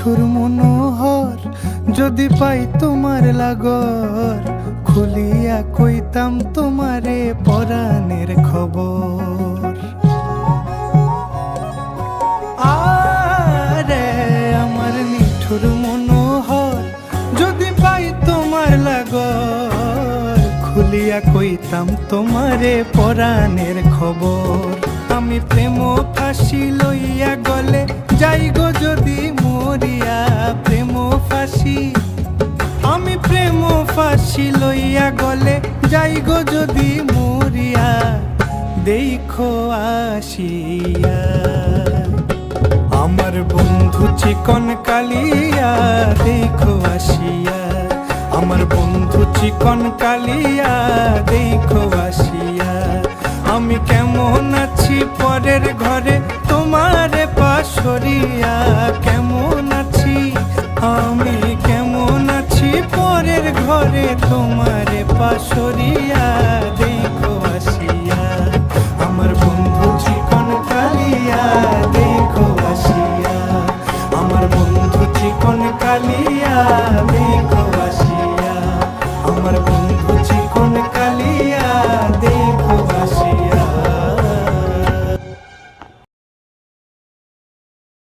নিঠুর মনোহর, যদি পাই তোমার লাগর, খুলিয়া কইতাম তোমারে পরাণের খবর। আরে আমার নিঠুর মনোহর, যদি পাই তোমার লাগর, খুলিয়া কইতাম তোমারে পরাণের খবর। আমি প্রেম ফাঁসি লইয়া গলে যাই গো যদি মরিয়া, প্রেম ফাঁসি, আমি প্রেম ফাঁসি লইয়া গলে যাই গো যদি মরিয়া, দেখো আসিয়া আমার বন্ধু চিকন কালিয়া, দেখো আসিয়া আমার বন্ধু চিকন কালিয়া, দেখো আসিয়া। আমি কেমন আছি পরের ঘরে তোমারে পাশরিয়া, কেমন আছি আমি কেমন আছি পরের ঘরে তোমারে পাশরিয়া।